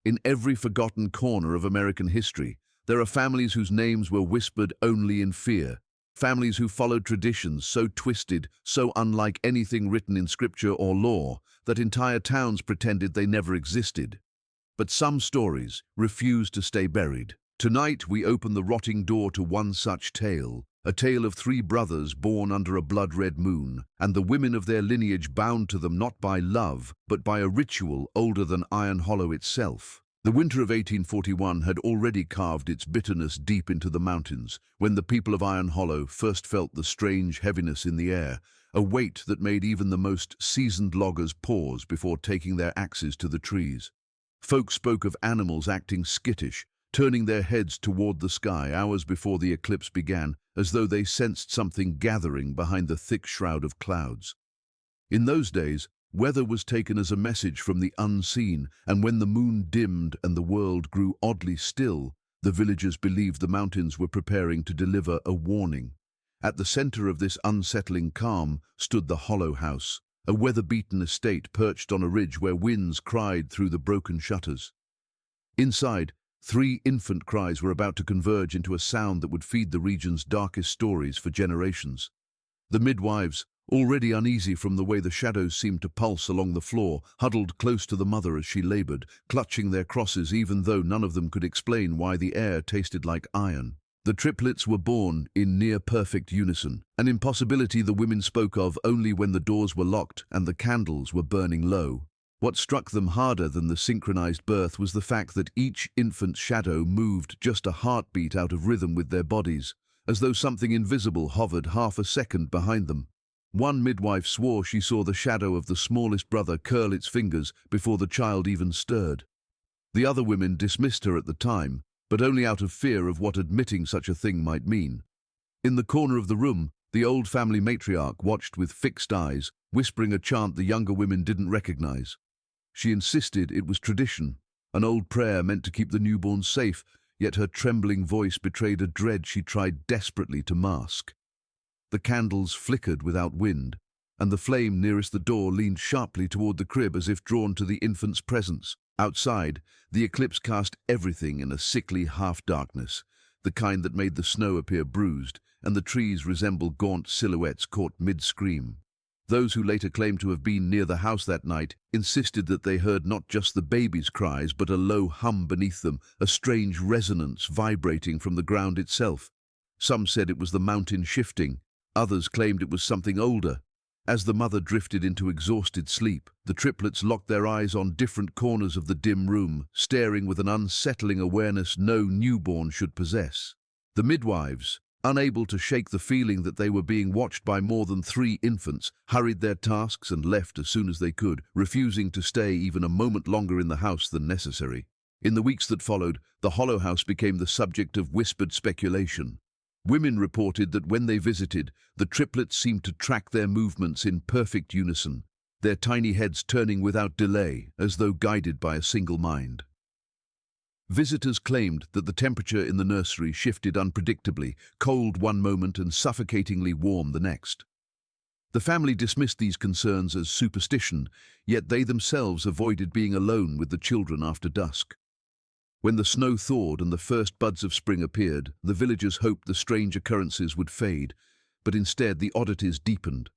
In every forgotten corner of American history, there are families whose names were whispered only in fear, families who followed traditions so twisted, so unlike anything written in scripture or law, that entire towns pretended they never existed. But some stories refuse to stay buried. Tonight we open the rotting door to one such tale, a tale of three brothers born under a blood-red moon, and the women of their lineage bound to them not by love, but by a ritual older than Iron Hollow itself. The winter of 1841 had already carved its bitterness deep into the mountains, when the people of Iron Hollow first felt the strange heaviness in the air, a weight that made even the most seasoned loggers pause before taking their axes to the trees. Folk spoke of animals acting skittish, turning their heads toward the sky hours before the eclipse began, as though they sensed something gathering behind the thick shroud of clouds. In those days, weather was taken as a message from the unseen, and when the moon dimmed and the world grew oddly still, the villagers believed the mountains were preparing to deliver a warning. At the center of this unsettling calm stood the Hollow House, a weather-beaten estate perched on a ridge where winds cried through the broken shutters. Inside, three infant cries were about to converge into a sound that would feed the region's darkest stories for generations. The midwives, already uneasy from the way the shadows seemed to pulse along the floor, huddled close to the mother as she labored, clutching their crosses even though none of them could explain why the air tasted like iron. The triplets were born in near-perfect unison, an impossibility the women spoke of only when the doors were locked and the candles were burning low. What struck them harder than the synchronized birth was the fact that each infant's shadow moved just a heartbeat out of rhythm with their bodies, as though something invisible hovered half a second behind them. One midwife swore she saw the shadow of the smallest brother curl its fingers before the child even stirred. The other women dismissed her at the time, but only out of fear of what admitting such a thing might mean. In the corner of the room, the old family matriarch watched with fixed eyes, whispering a chant the younger women didn't recognize. She insisted it was tradition, an old prayer meant to keep the newborn safe, yet her trembling voice betrayed a dread she tried desperately to mask. The candles flickered without wind, and the flame nearest the door leaned sharply toward the crib as if drawn to the infant's presence. Outside, the eclipse cast everything in a sickly half-darkness, the kind that made the snow appear bruised, and the trees resemble gaunt silhouettes caught mid-scream. Those who later claimed to have been near the house that night insisted that they heard not just the baby's cries, but a low hum beneath them, a strange resonance vibrating from the ground itself. Some said it was the mountain shifting, others claimed it was something older. As the mother drifted into exhausted sleep, the triplets locked their eyes on different corners of the dim room, staring with an unsettling awareness no newborn should possess. The midwives, unable to shake the feeling that they were being watched by more than three infants, hurried their tasks and left as soon as they could, refusing to stay even a moment longer in the house than necessary. In the weeks that followed, the Hollow House became the subject of whispered speculation. Women reported that when they visited, the triplets seemed to track their movements in perfect unison, their tiny heads turning without delay, as though guided by a single mind. Visitors claimed that the temperature in the nursery shifted unpredictably, cold one moment and suffocatingly warm the next. The family dismissed these concerns as superstition, yet they themselves avoided being alone with the children after dusk. When the snow thawed and the first buds of spring appeared, the villagers hoped the strange occurrences would fade, but instead the oddities deepened.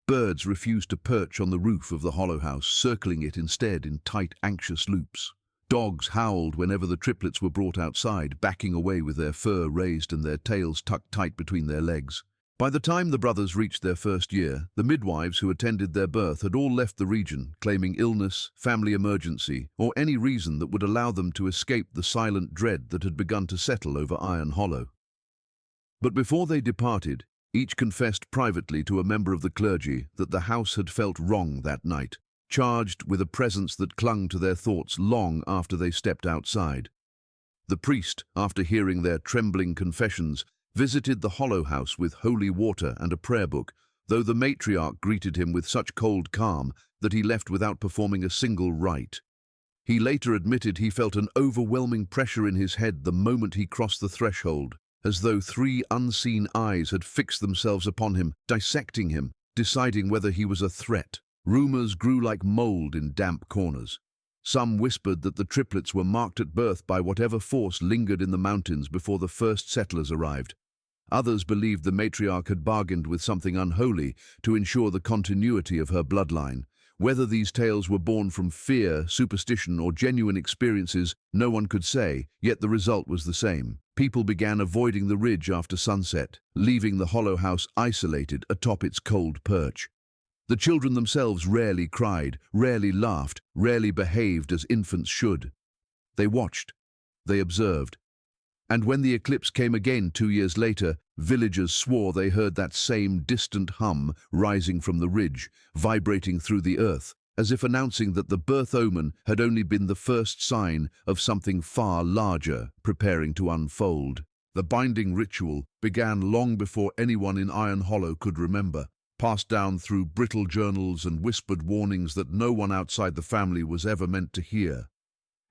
Birds refused to perch on the roof of the Hollow House, circling it instead in tight, anxious loops. Dogs howled whenever the triplets were brought outside, backing away with their fur raised and their tails tucked tight between their legs. By the time the brothers reached their first year, the midwives who attended their birth had all left the region, claiming illness, family emergency, or any reason that would allow them to escape the silent dread that had begun to settle over Iron Hollow. But before they departed, each confessed privately to a member of the clergy that the house had felt wrong that night, charged with a presence that clung to their thoughts long after they stepped outside. The priest, after hearing their trembling confessions, visited the Hollow House with holy water and a prayer book, though the matriarch greeted him with such cold calm that he left without performing a single rite. He later admitted he felt an overwhelming pressure in his head the moment he crossed the threshold, as though three unseen eyes had fixed themselves upon him, dissecting him, deciding whether he was a threat. Rumors grew like mold in damp corners. Some whispered that the triplets were marked at birth by whatever force lingered in the mountains before the first settlers arrived. Others believed the matriarch had bargained with something unholy to ensure the continuity of her bloodline. Whether these tales were born from fear, superstition, or genuine experiences, no one could say, yet the result was the same. People began avoiding the ridge after sunset, leaving the hollow house isolated atop its cold perch. The children themselves rarely cried, rarely laughed, rarely behaved as infants should. They watched. They observed. And when the eclipse came again 2 years later, villagers swore they heard that same distant hum rising from the ridge, vibrating through the earth, as if announcing that the birth omen had only been the first sign of something far larger preparing to unfold. The binding ritual began long before anyone in Iron Hollow could remember, passed down through brittle journals and whispered warnings that no one outside the family was ever meant to hear.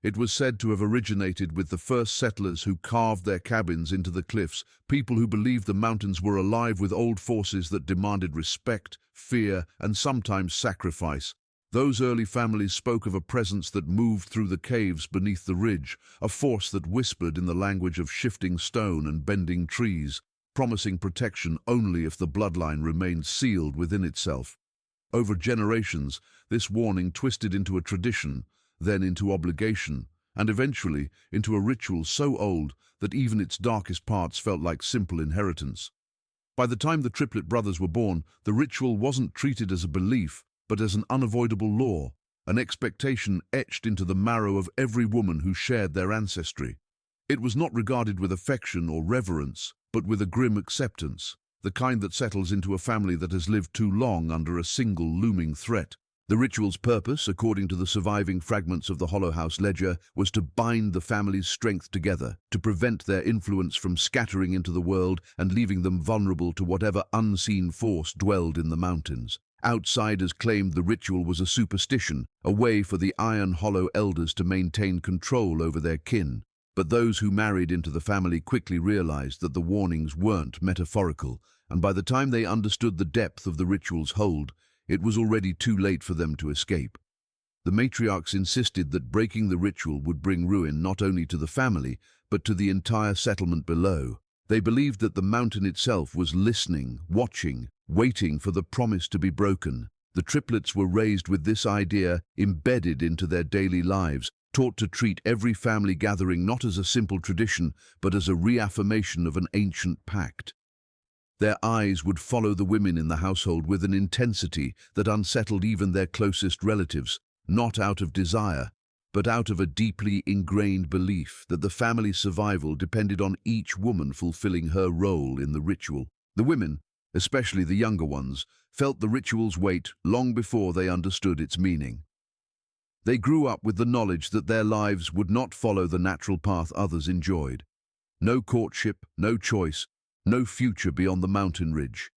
It was said to have originated with the first settlers who carved their cabins into the cliffs, people who believed the mountains were alive with old forces that demanded respect, fear, and sometimes sacrifice. Those early families spoke of a presence that moved through the caves beneath the ridge, a force that whispered in the language of shifting stone and bending trees, promising protection only if the bloodline remained sealed within itself. Over generations, this warning twisted into a tradition, then into obligation, and eventually into a ritual so old that even its darkest parts felt like simple inheritance. By the time the Triplet brothers were born, the ritual wasn't treated as a belief, but as an unavoidable law, an expectation etched into the marrow of every woman who shared their ancestry. It was not regarded with affection or reverence, but with a grim acceptance, the kind that settles into a family that has lived too long under a single looming threat. The ritual's purpose, according to the surviving fragments of the Hollow House ledger, was to bind the family's strength together, to prevent their influence from scattering into the world and leaving them vulnerable to whatever unseen force dwelled in the mountains. Outsiders claimed the ritual was a superstition, a way for the Iron Hollow elders to maintain control over their kin. But those who married into the family quickly realized that the warnings weren't metaphorical, and by the time they understood the depth of the ritual's hold, it was already too late for them to escape. The matriarchs insisted that breaking the ritual would bring ruin not only to the family, but to the entire settlement below. They believed that the mountain itself was listening, watching, waiting for the promise to be broken. The triplets were raised with this idea embedded into their daily lives, taught to treat every family gathering not as a simple tradition, but as a reaffirmation of an ancient pact. Their eyes would follow the women in the household with an intensity that unsettled even their closest relatives, not out of desire, but out of a deeply ingrained belief that the family's survival depended on each woman fulfilling her role in the ritual. The women, especially the younger ones, felt the ritual's weight long before they understood its meaning. They grew up with the knowledge that their lives would not follow the natural path others enjoyed. No courtship, no choice, no future beyond the mountain ridge.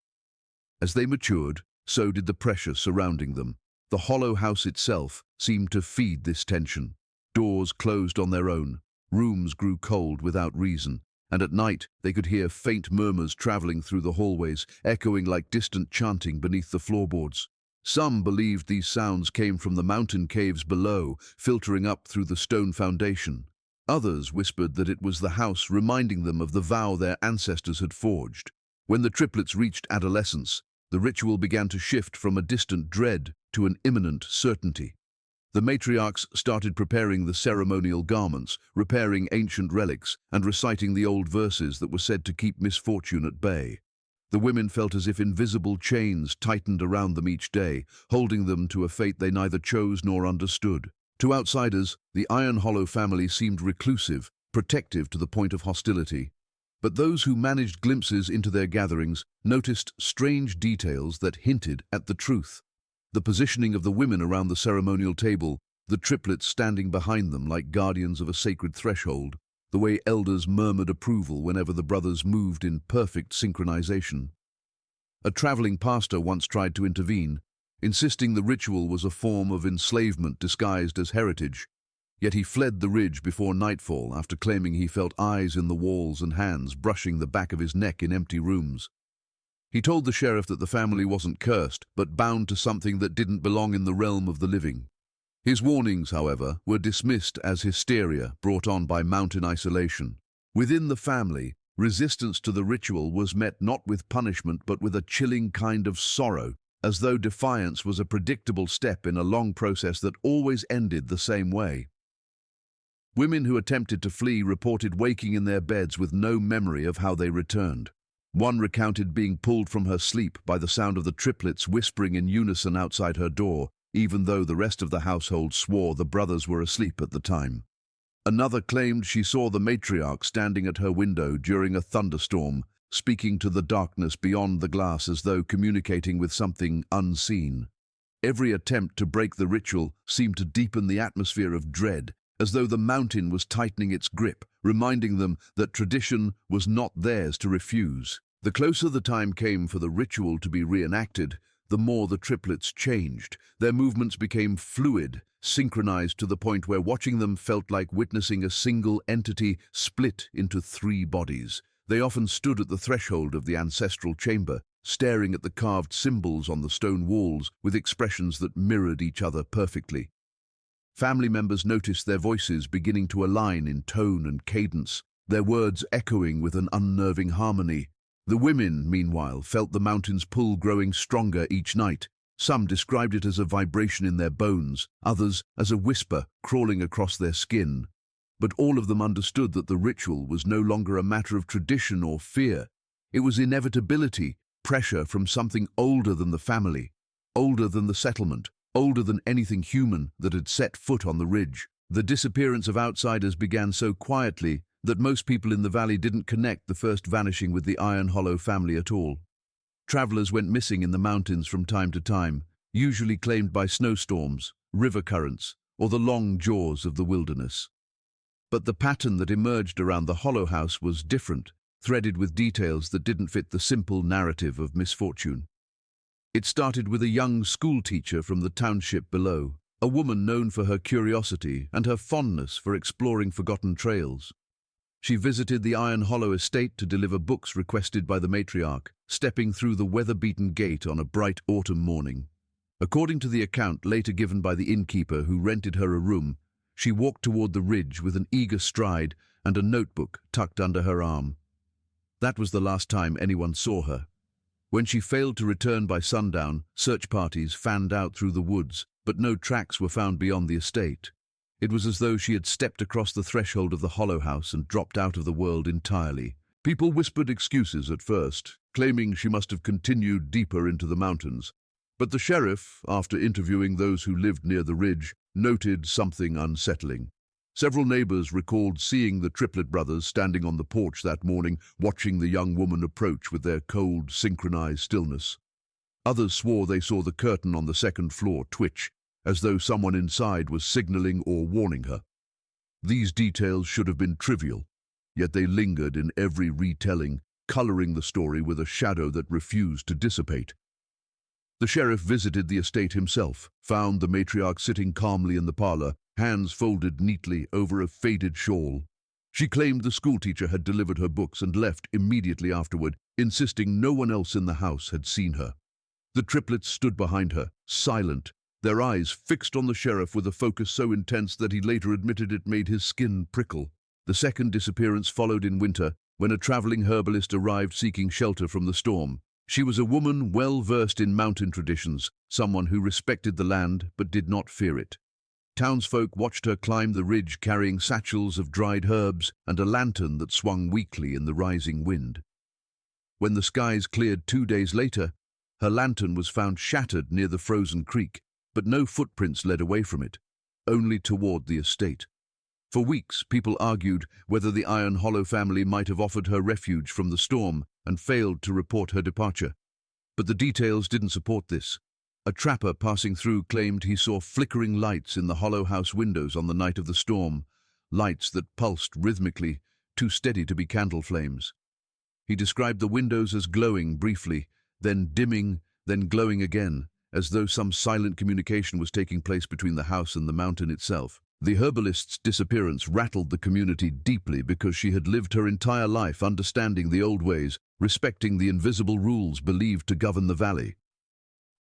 As they matured, so did the pressure surrounding them. The hollow house itself seemed to feed this tension. Doors closed on their own, rooms grew cold without reason, and at night they could hear faint murmurs traveling through the hallways, echoing like distant chanting beneath the floorboards. Some believed these sounds came from the mountain caves below, filtering up through the stone foundation. Others whispered that it was the house reminding them of the vow their ancestors had forged. When the triplets reached adolescence, the ritual began to shift from a distant dread to an imminent certainty. The matriarchs started preparing the ceremonial garments, repairing ancient relics, and reciting the old verses that were said to keep misfortune at bay. The women felt as if invisible chains tightened around them each day, holding them to a fate they neither chose nor understood. To outsiders, the Iron Hollow family seemed reclusive, protective to the point of hostility. But those who managed glimpses into their gatherings noticed strange details that hinted at the truth. The positioning of the women around the ceremonial table, the triplets standing behind them like guardians of a sacred threshold, the way elders murmured approval whenever the brothers moved in perfect synchronization. A traveling pastor once tried to intervene, insisting the ritual was a form of enslavement disguised as heritage, yet he fled the ridge before nightfall after claiming he felt eyes in the walls and hands brushing the back of his neck in empty rooms. He told the sheriff that the family wasn't cursed, but bound to something that didn't belong in the realm of the living. His warnings, however, were dismissed as hysteria brought on by mountain isolation. Within the family, resistance to the ritual was met not with punishment but with a chilling kind of sorrow, as though defiance was a predictable step in a long process that always ended the same way. Women who attempted to flee reported waking in their beds with no memory of how they returned. One recounted being pulled from her sleep by the sound of the triplets whispering in unison outside her door, even though the rest of the household swore the brothers were asleep at the time. Another claimed she saw the matriarch standing at her window during a thunderstorm, speaking to the darkness beyond the glass as though communicating with something unseen. Every attempt to break the ritual seemed to deepen the atmosphere of dread, as though the mountain was tightening its grip, reminding them that tradition was not theirs to refuse. The closer the time came for the ritual to be reenacted, the more the triplets changed. Their movements became fluid, synchronized to the point where watching them felt like witnessing a single entity split into 3 bodies. They often stood at the threshold of the ancestral chamber, staring at the carved symbols on the stone walls with expressions that mirrored each other perfectly. Family members noticed their voices beginning to align in tone and cadence, their words echoing with an unnerving harmony. The women, meanwhile, felt the mountain's pull growing stronger each night. Some described it as a vibration in their bones, others as a whisper crawling across their skin. But all of them understood that the ritual was no longer a matter of tradition or fear. It was inevitability, pressure from something older than the family, older than the settlement, older than anything human that had set foot on the ridge. The disappearance of outsiders began so quietly that most people in the valley didn't connect the first vanishing with the Iron Hollow family at all. Travelers went missing in the mountains from time to time, usually claimed by snowstorms, river currents, or the long jaws of the wilderness. But the pattern that emerged around the Hollow House was different, threaded with details that didn't fit the simple narrative of misfortune. It started with a young schoolteacher from the township below, a woman known for her curiosity and her fondness for exploring forgotten trails. She visited the Iron Hollow estate to deliver books requested by the matriarch, stepping through the weather-beaten gate on a bright autumn morning. According to the account later given by the innkeeper who rented her a room, she walked toward the ridge with an eager stride and a notebook tucked under her arm. That was the last time anyone saw her. When she failed to return by sundown, search parties fanned out through the woods, but no tracks were found beyond the estate. It was as though she had stepped across the threshold of the Hollow House and dropped out of the world entirely. People whispered excuses at first, claiming she must have continued deeper into the mountains. But the sheriff, after interviewing those who lived near the ridge, noted something unsettling. Several neighbors recalled seeing the Triplet brothers standing on the porch that morning, watching the young woman approach with their cold, synchronized stillness. Others swore they saw the curtain on the second floor twitch, as though someone inside was signaling or warning her. These details should have been trivial, yet they lingered in every retelling, coloring the story with a shadow that refused to dissipate. The sheriff visited the estate himself, found the matriarch sitting calmly in the parlor, hands folded neatly over a faded shawl. She claimed the schoolteacher had delivered her books and left immediately afterward, insisting no one else in the house had seen her. The triplets stood behind her, silent, their eyes fixed on the sheriff with a focus so intense that he later admitted it made his skin prickle. The second disappearance followed in winter, when a traveling herbalist arrived seeking shelter from the storm. She was a woman well-versed in mountain traditions, someone who respected the land but did not fear it. Townsfolk watched her climb the ridge carrying satchels of dried herbs and a lantern that swung weakly in the rising wind. When the skies cleared 2 days later, her lantern was found shattered near the frozen creek, but no footprints led away from it, only toward the estate. For weeks, people argued whether the Iron Hollow family might have offered her refuge from the storm and failed to report her departure. But the details didn't support this. A trapper passing through claimed he saw flickering lights in the Hollow House windows on the night of the storm, lights that pulsed rhythmically, too steady to be candle flames. He described the windows as glowing briefly, then dimming, then glowing again, as though some silent communication was taking place between the house and the mountain itself. The herbalist's disappearance rattled the community deeply because she had lived her entire life understanding the old ways, respecting the invisible rules believed to govern the valley.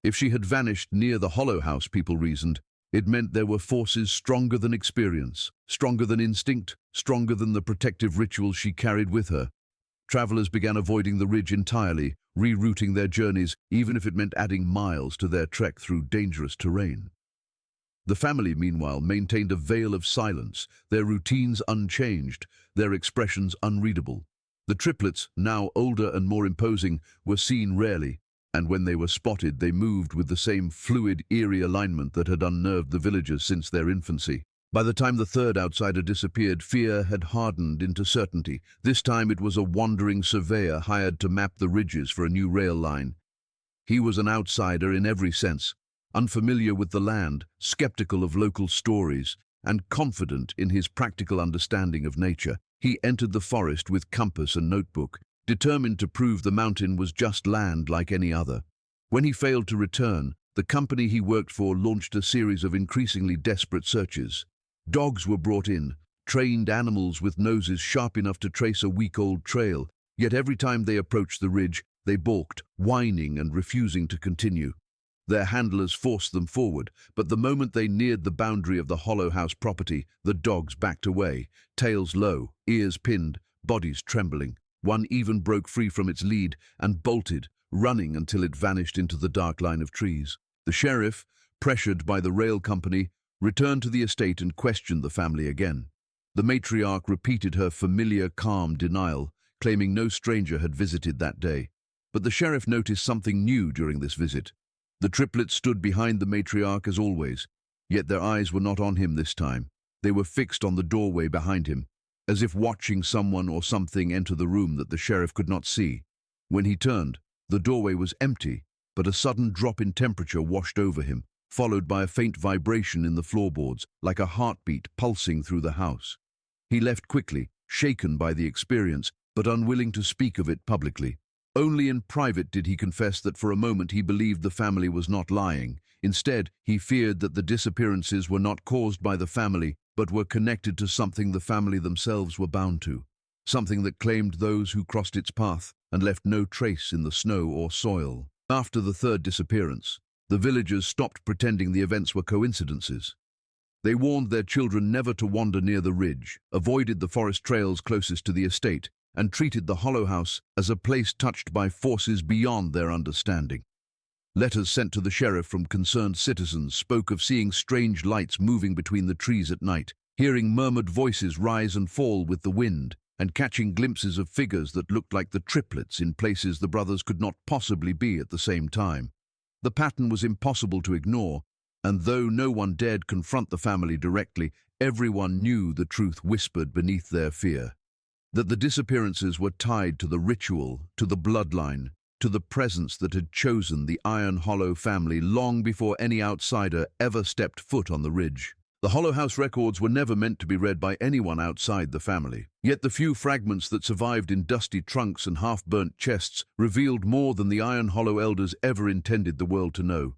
If she had vanished near the Hollow House, people reasoned, It meant there were forces stronger than experience, stronger than instinct, stronger than the protective rituals she carried with her. Travelers began avoiding the ridge entirely, rerouting their journeys, even if it meant adding miles to their trek through dangerous terrain. The family, meanwhile, maintained a veil of silence, their routines unchanged, their expressions unreadable. The triplets, now older and more imposing, were seen rarely, and when they were spotted, they moved with the same fluid, eerie alignment that had unnerved the villagers since their infancy. By the time the third outsider disappeared, fear had hardened into certainty. This time it was a wandering surveyor hired to map the ridges for a new rail line. He was an outsider in every sense, unfamiliar with the land, skeptical of local stories, and confident in his practical understanding of nature. He entered the forest with compass and notebook, determined to prove the mountain was just land like any other. When he failed to return, the company he worked for launched a series of increasingly desperate searches. Dogs were brought in, trained animals with noses sharp enough to trace a week-old trail, yet every time they approached the ridge, they balked, whining and refusing to continue. Their handlers forced them forward, but the moment they neared the boundary of the Hollow House property, the dogs backed away, tails low, ears pinned, bodies trembling. One even broke free from its lead and bolted, running until it vanished into the dark line of trees. The sheriff, pressured by the rail company, returned to the estate and questioned the family again. The matriarch repeated her familiar, calm denial, claiming no stranger had visited that day. But the sheriff noticed something new during this visit. The triplets stood behind the matriarch as always, yet their eyes were not on him this time. They were fixed on the doorway behind him, as if watching someone or something enter the room that the sheriff could not see. When he turned, the doorway was empty, but a sudden drop in temperature washed over him, followed by a faint vibration in the floorboards, like a heartbeat pulsing through the house. He left quickly, shaken by the experience, but unwilling to speak of it publicly. Only in private did he confess that for a moment he believed the family was not lying. Instead, he feared that the disappearances were not caused by the family, but were connected to something the family themselves were bound to, something that claimed those who crossed its path and left no trace in the snow or soil. After the third disappearance, the villagers stopped pretending the events were coincidences. They warned their children never to wander near the ridge, avoided the forest trails closest to the estate, and treated the Hollow House as a place touched by forces beyond their understanding. Letters sent to the sheriff from concerned citizens spoke of seeing strange lights moving between the trees at night, hearing murmured voices rise and fall with the wind, and catching glimpses of figures that looked like the triplets in places the brothers could not possibly be at the same time. The pattern was impossible to ignore, and though no one dared confront the family directly, everyone knew the truth whispered beneath their fear. That the disappearances were tied to the ritual, to the bloodline, to the presence that had chosen the Iron Hollow family long before any outsider ever stepped foot on the ridge. The Hollow House records were never meant to be read by anyone outside the family. Yet the few fragments that survived in dusty trunks and half-burnt chests revealed more than the Iron Hollow elders ever intended the world to know.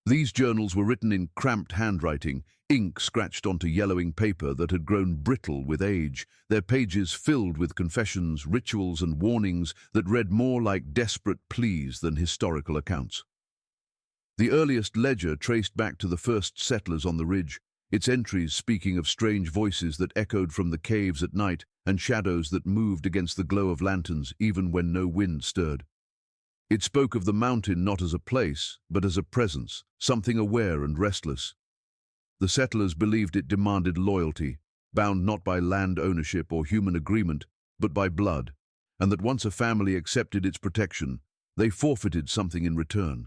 These journals were written in cramped handwriting, ink scratched onto yellowing paper that had grown brittle with age, their pages filled with confessions, rituals, and warnings that read more like desperate pleas than historical accounts. The earliest ledger traced back to the first settlers on the ridge, its entries speaking of strange voices that echoed from the caves at night and shadows that moved against the glow of lanterns even when no wind stirred. It spoke of the mountain not as a place, but as a presence, something aware and restless. The settlers believed it demanded loyalty, bound not by land ownership or human agreement, but by blood, and that once a family accepted its protection, they forfeited something in return.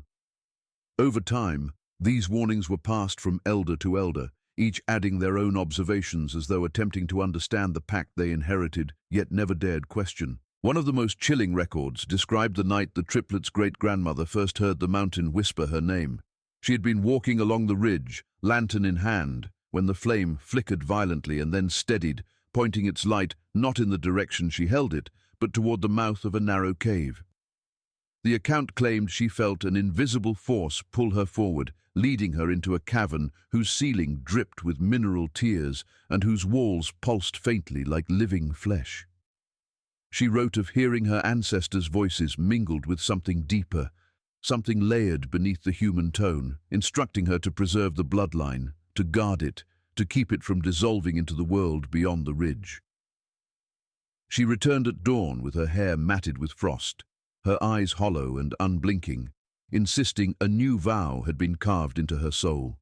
Over time, these warnings were passed from elder to elder, each adding their own observations as though attempting to understand the pact they inherited, yet never dared question. One of the most chilling records described the night the triplets' great-grandmother first heard the mountain whisper her name. She had been walking along the ridge, lantern in hand, when the flame flickered violently and then steadied, pointing its light not in the direction she held it, but toward the mouth of a narrow cave. The account claimed she felt an invisible force pull her forward, leading her into a cavern whose ceiling dripped with mineral tears and whose walls pulsed faintly like living flesh. She wrote of hearing her ancestors' voices mingled with something deeper, something layered beneath the human tone, instructing her to preserve the bloodline, to guard it, to keep it from dissolving into the world beyond the ridge. She returned at dawn with her hair matted with frost, her eyes hollow and unblinking, insisting a new vow had been carved into her soul.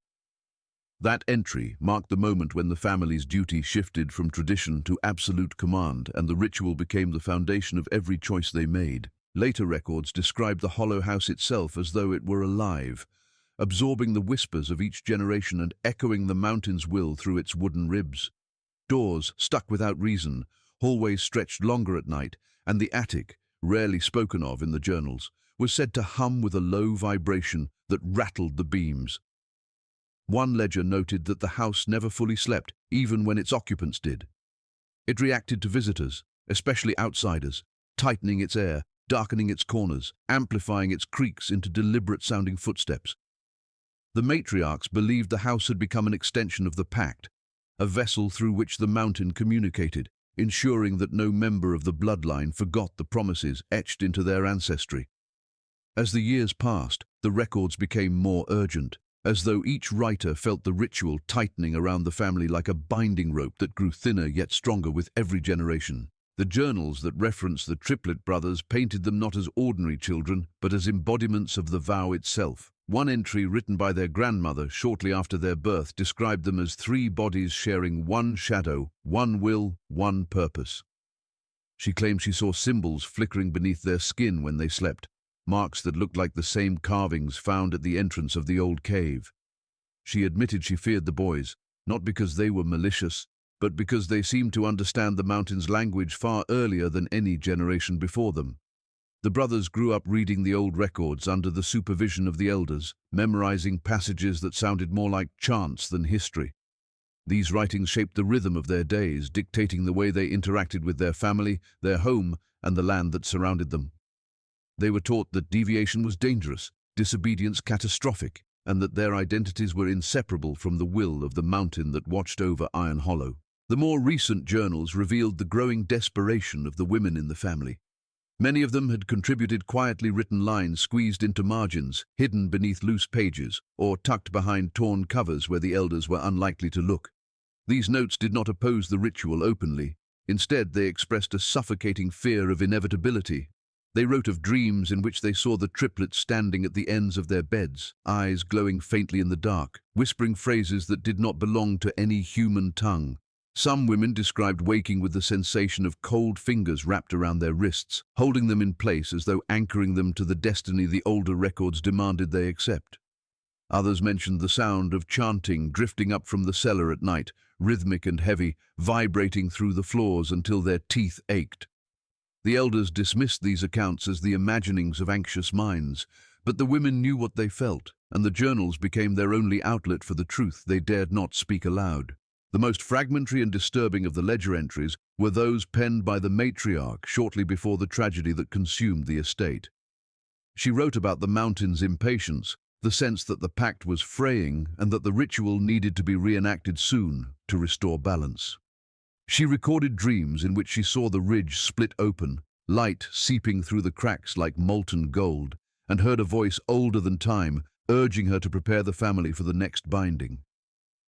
That entry marked the moment when the family's duty shifted from tradition to absolute command, and the ritual became the foundation of every choice they made. Later records describe the hollow house itself as though it were alive, absorbing the whispers of each generation and echoing the mountain's will through its wooden ribs. Doors stuck without reason, hallways stretched longer at night, and the attic, rarely spoken of in the journals, was said to hum with a low vibration that rattled the beams. One ledger noted that the house never fully slept, even when its occupants did. It reacted to visitors, especially outsiders, tightening its air, darkening its corners, amplifying its creaks into deliberate-sounding footsteps. The matriarchs believed the house had become an extension of the pact, a vessel through which the mountain communicated, ensuring that no member of the bloodline forgot the promises etched into their ancestry. As the years passed, the records became more urgent, as though each writer felt the ritual tightening around the family like a binding rope that grew thinner yet stronger with every generation. The journals that reference the Triplet brothers painted them not as ordinary children, but as embodiments of the vow itself. One entry written by their grandmother shortly after their birth described them as three bodies sharing one shadow, one will, one purpose. She claimed she saw symbols flickering beneath their skin when they slept, marks that looked like the same carvings found at the entrance of the old cave. She admitted she feared the boys, not because they were malicious, but because they seemed to understand the mountain's language far earlier than any generation before them. The brothers grew up reading the old records under the supervision of the elders, memorizing passages that sounded more like chants than history. These writings shaped the rhythm of their days, dictating the way they interacted with their family, their home, and the land that surrounded them. They were taught that deviation was dangerous, disobedience catastrophic, and that their identities were inseparable from the will of the mountain that watched over Iron Hollow. The more recent journals revealed the growing desperation of the women in the family. Many of them had contributed quietly written lines squeezed into margins, hidden beneath loose pages, or tucked behind torn covers where the elders were unlikely to look. These notes did not oppose the ritual openly. Instead, they expressed a suffocating fear of inevitability. They wrote of dreams in which they saw the triplets standing at the ends of their beds, eyes glowing faintly in the dark, whispering phrases that did not belong to any human tongue. Some women described waking with the sensation of cold fingers wrapped around their wrists, holding them in place as though anchoring them to the destiny the older records demanded they accept. Others mentioned the sound of chanting drifting up from the cellar at night, rhythmic and heavy, vibrating through the floors until their teeth ached. The elders dismissed these accounts as the imaginings of anxious minds, but the women knew what they felt, and the journals became their only outlet for the truth they dared not speak aloud. The most fragmentary and disturbing of the ledger entries were those penned by the matriarch shortly before the tragedy that consumed the estate. She wrote about the mountain's impatience, the sense that the pact was fraying and that the ritual needed to be reenacted soon to restore balance. She recorded dreams in which she saw the ridge split open, light seeping through the cracks like molten gold, and heard a voice older than time urging her to prepare the family for the next binding.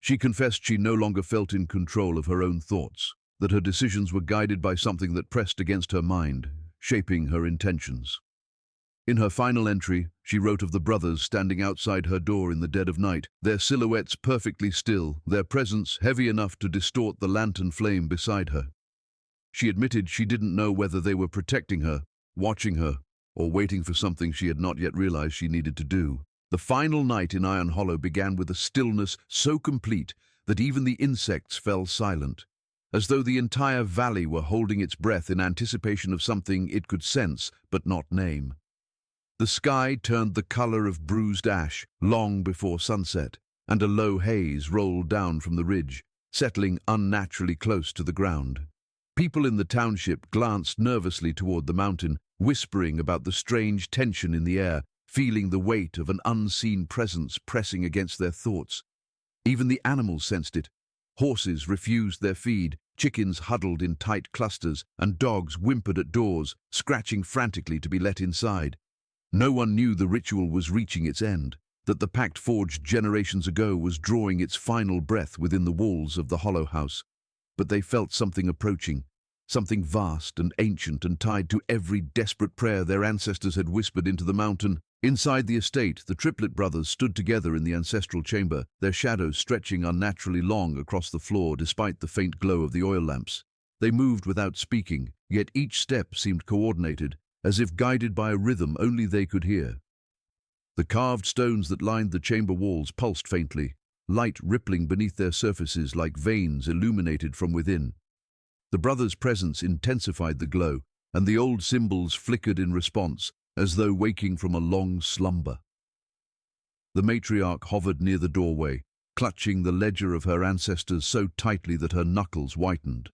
She confessed she no longer felt in control of her own thoughts, that her decisions were guided by something that pressed against her mind, shaping her intentions. In her final entry, she wrote of the brothers standing outside her door in the dead of night, their silhouettes perfectly still, their presence heavy enough to distort the lantern flame beside her. She admitted she didn't know whether they were protecting her, watching her, or waiting for something she had not yet realized she needed to do. The final night in Iron Hollow began with a stillness so complete that even the insects fell silent, as though the entire valley were holding its breath in anticipation of something it could sense but not name. The sky turned the color of bruised ash long before sunset, and a low haze rolled down from the ridge, settling unnaturally close to the ground. People in the township glanced nervously toward the mountain, whispering about the strange tension in the air, feeling the weight of an unseen presence pressing against their thoughts. Even the animals sensed it. Horses refused their feed, chickens huddled in tight clusters, and dogs whimpered at doors, scratching frantically to be let inside. No one knew the ritual was reaching its end. that the pact forged generations ago was drawing its final breath within the walls of the hollow house. But they felt something approaching, something vast and ancient and tied to every desperate prayer their ancestors had whispered into the mountain. Inside the estate, the Triplet brothers stood together in the ancestral chamber, their shadows stretching unnaturally long across the floor despite the faint glow of the oil lamps. They moved without speaking, yet each step seemed coordinated, as if guided by a rhythm only they could hear. The carved stones that lined the chamber walls pulsed faintly, light rippling beneath their surfaces like veins illuminated from within. The brothers' presence intensified the glow, and the old symbols flickered in response, as though waking from a long slumber. The matriarch hovered near the doorway, clutching the ledger of her ancestors so tightly that her knuckles whitened.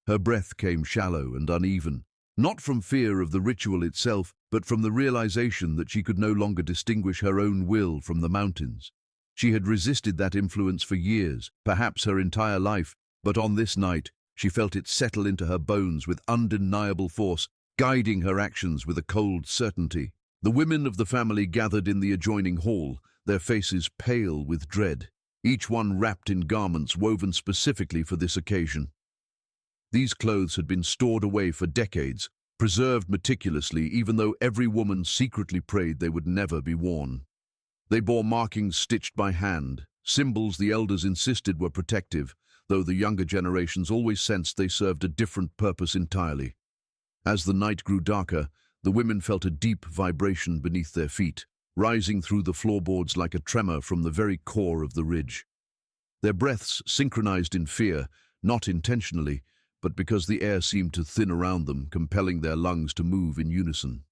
Her breath came shallow and uneven, not from fear of the ritual itself, but from the realization that she could no longer distinguish her own will from the mountains. She had resisted that influence for years, perhaps her entire life, but on this night, she felt it settle into her bones with undeniable force, guiding her actions with a cold certainty. The women of the family gathered in the adjoining hall, their faces pale with dread, each one wrapped in garments woven specifically for this occasion. These clothes had been stored away for decades, preserved meticulously even though every woman secretly prayed they would never be worn. They bore markings stitched by hand, symbols the elders insisted were protective, though the younger generations always sensed they served a different purpose entirely. As the night grew darker, the women felt a deep vibration beneath their feet, rising through the floorboards like a tremor from the very core of the ridge. Their breaths synchronized in fear, not intentionally, but because the air seemed to thin around them, compelling their lungs to move in unison.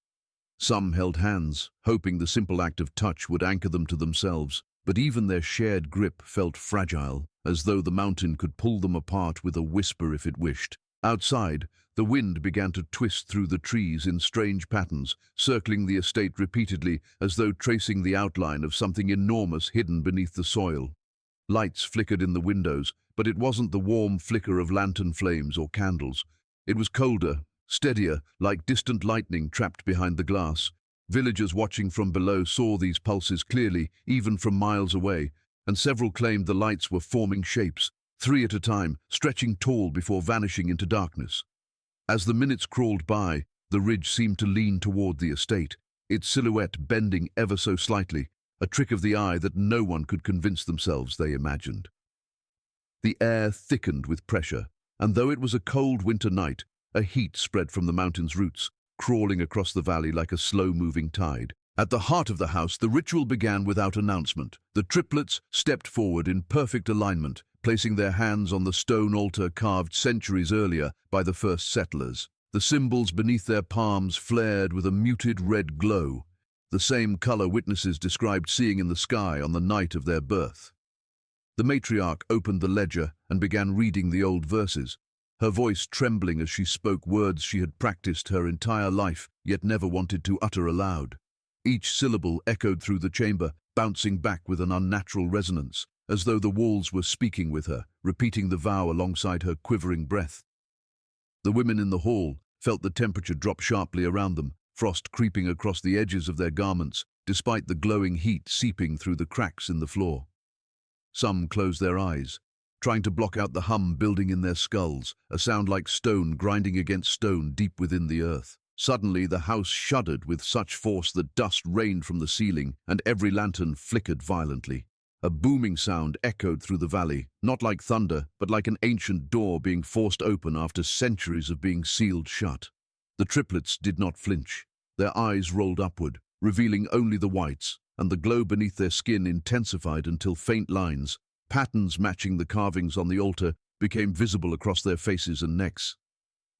Some held hands, hoping the simple act of touch would anchor them to themselves, but even their shared grip felt fragile, as though the mountain could pull them apart with a whisper if it wished. Outside, the wind began to twist through the trees in strange patterns, circling the estate repeatedly as though tracing the outline of something enormous hidden beneath the soil. Lights flickered in the windows, but it wasn't the warm flicker of lantern flames or candles. It was colder, steadier, like distant lightning trapped behind the glass. Villagers watching from below saw these pulses clearly, even from miles away, and several claimed the lights were forming shapes, 3 at a time, stretching tall before vanishing into darkness. As the minutes crawled by, the ridge seemed to lean toward the estate, its silhouette bending ever so slightly, a trick of the eye that no one could convince themselves they imagined. The air thickened with pressure, and though it was a cold winter night, a heat spread from the mountain's roots, crawling across the valley like a slow-moving tide. At the heart of the house, the ritual began without announcement. The triplets stepped forward in perfect alignment, placing their hands on the stone altar carved centuries earlier by the first settlers. The symbols beneath their palms flared with a muted red glow, the same color witnesses described seeing in the sky on the night of their birth. The matriarch opened the ledger and began reading the old verses, her voice trembling as she spoke words she had practiced her entire life, yet never wanted to utter aloud. Each syllable echoed through the chamber, bouncing back with an unnatural resonance, as though the walls were speaking with her, repeating the vow alongside her quivering breath. The women in the hall felt the temperature drop sharply around them, frost creeping across the edges of their garments, despite the glowing heat seeping through the cracks in the floor. Some closed their eyes, trying to block out the hum building in their skulls, a sound like stone grinding against stone deep within the earth. Suddenly, the house shuddered with such force that dust rained from the ceiling, and every lantern flickered violently. A booming sound echoed through the valley, not like thunder, but like an ancient door being forced open after centuries of being sealed shut. The triplets did not flinch. Their eyes rolled upward, revealing only the whites, and the glow beneath their skin intensified until faint lines, patterns matching the carvings on the altar, became visible across their faces and necks.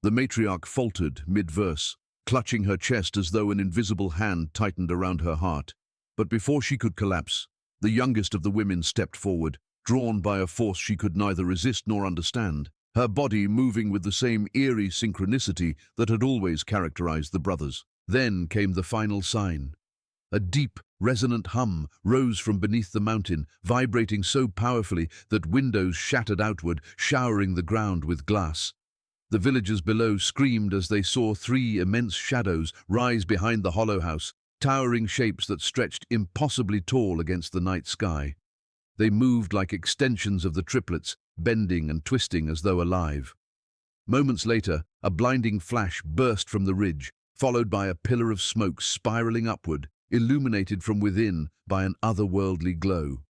The matriarch faltered mid-verse, clutching her chest as though an invisible hand tightened around her heart. But before she could collapse, the youngest of the women stepped forward, drawn by a force she could neither resist nor understand, her body moving with the same eerie synchronicity that had always characterized the brothers. Then came the final sign. A deep, resonant hum rose from beneath the mountain, vibrating so powerfully that windows shattered outward, showering the ground with glass. The villagers below screamed as they saw 3 immense shadows rise behind the hollow house, towering shapes that stretched impossibly tall against the night sky. They moved like extensions of the triplets, bending and twisting as though alive. Moments later, a blinding flash burst from the ridge, followed by a pillar of smoke spiraling upward, illuminated from within by an otherworldly glow.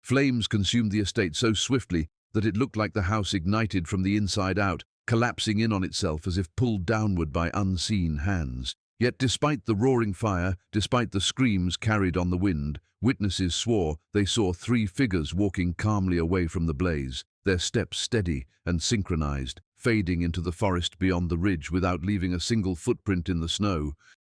Flames consumed the estate so swiftly that it looked like the house ignited from the inside out, collapsing in on itself as if pulled downward by unseen hands. Yet despite the roaring fire, despite the screams carried on the wind, witnesses swore they saw three figures walking calmly away from the blaze, their steps steady and synchronized, fading into the forest beyond the ridge without leaving a single footprint in the snow.